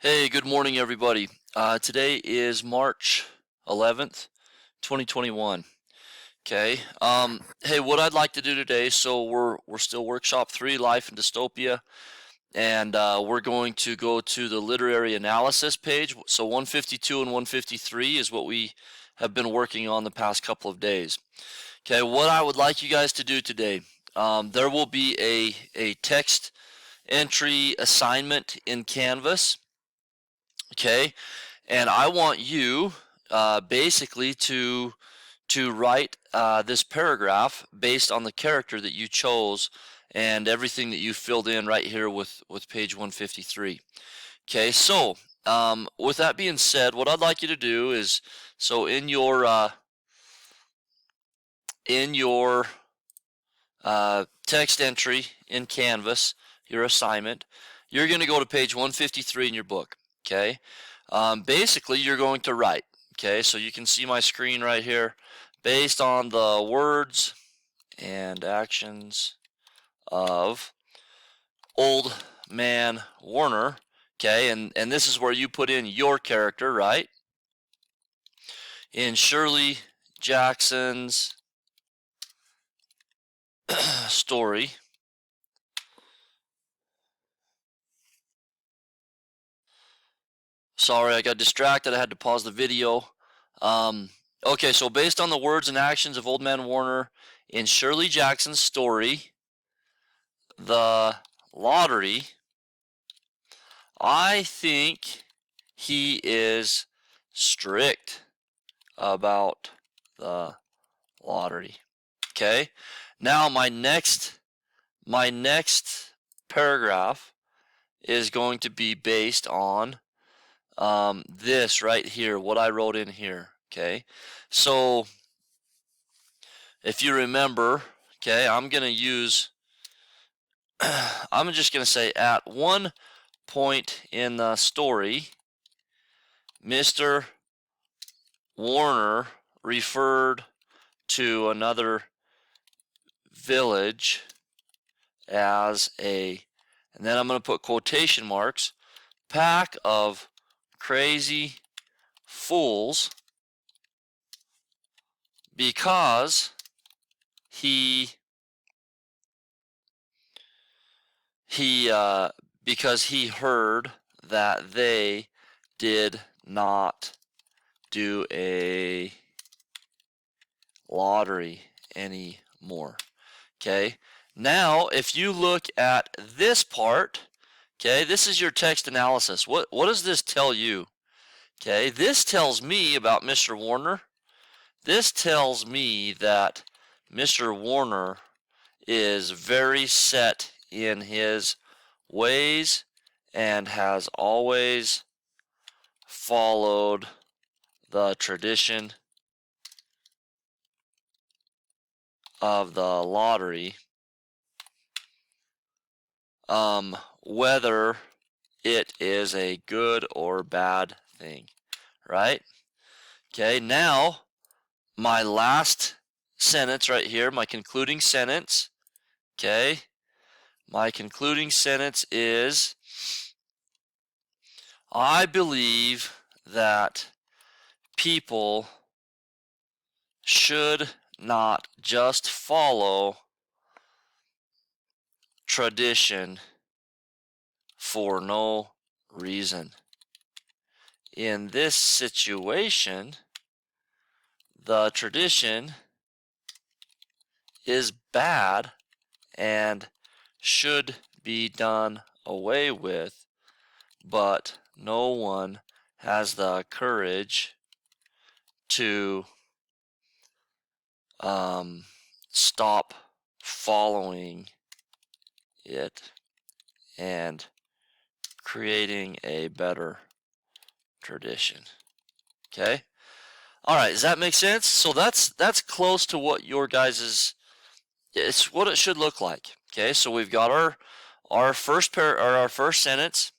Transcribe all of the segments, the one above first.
Hey, good morning, everybody. Today is March 11th, 2021. Okay. Hey, what I'd like to do today, so we're still workshop 3, Life and Dystopia, and we're going to go to the literary analysis page. So 152 and 153 is what we have been working on the past couple of days. Okay, what I would like you guys to do today, there will be a text entry assignment in Canvas. Okay, and I want you basically to write this paragraph based on the character that you chose and everything that you filled in right here with page 153. Okay, so with that being said, what I'd like you to do is, so in your text entry in Canvas, your assignment, you're going to go to page 153 in your book. Okay, basically you're going to write. Okay, so you can see my screen right here. Based on the words and actions of Old Man Warner. Okay, and this is where you put in your character, right? In Shirley Jackson's story. Sorry, I got distracted. I had to pause the video. Okay, so based on the words and actions of Old Man Warner in Shirley Jackson's story, The Lottery, I think he is strict about the lottery. Okay, now my next paragraph is going to be based on this right here, what I wrote in here. Okay, so if you remember, okay, I'm just going to say at one point in the story, Mr. Warner referred to another village as a, and then I'm going to put quotation marks, pack of crazy fools, because he heard that they did not do a lottery anymore. Okay, now if you look at this part, okay, this is your text analysis. What does this tell you? Okay, this tells me about Mr. Warner. This tells me that Mr. Warner is very set in his ways and has always followed the tradition of the lottery, whether it is a good or bad thing, right? Okay, now my last sentence right here, my concluding sentence, okay, my concluding sentence is, I believe that people should not just follow tradition for no reason. In this situation, the tradition is bad and should be done away with, but no one has the courage to stop following it and creating a better tradition. Okay, all right, does that make sense? So that's close to what your guys's, it's what it should look like. Okay, so we've got our first sentence.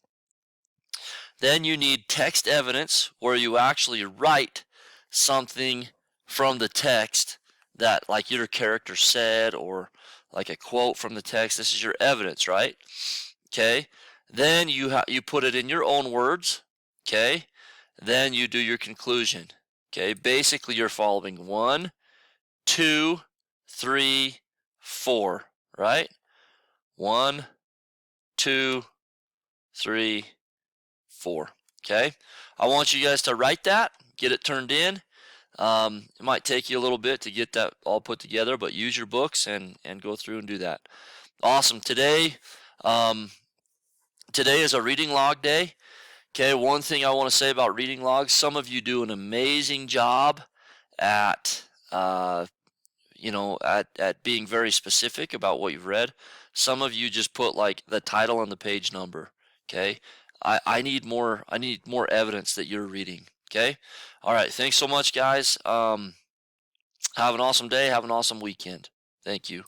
Then you need text evidence, where you actually write something from the text that, like, your character said, or like a quote from the text. This is your evidence, right? Okay, Then you put it in your own words, okay? Then you do your conclusion, okay? Basically, you're following 1, 2, 3, 4, right? 1, 2, 3, 4. Okay. I want you guys to write that, get it turned in. It might take you a little bit to get that all put together, but use your books and go through and do that. Awesome. Um, today is a reading log day. Okay. One thing I want to say about reading logs: some of you do an amazing job at at being very specific about what you've read. Some of you just put like the title and the page number. Okay. I need more evidence that you're reading. Okay. All right. Thanks so much, guys. Have an awesome day. Have an awesome weekend. Thank you.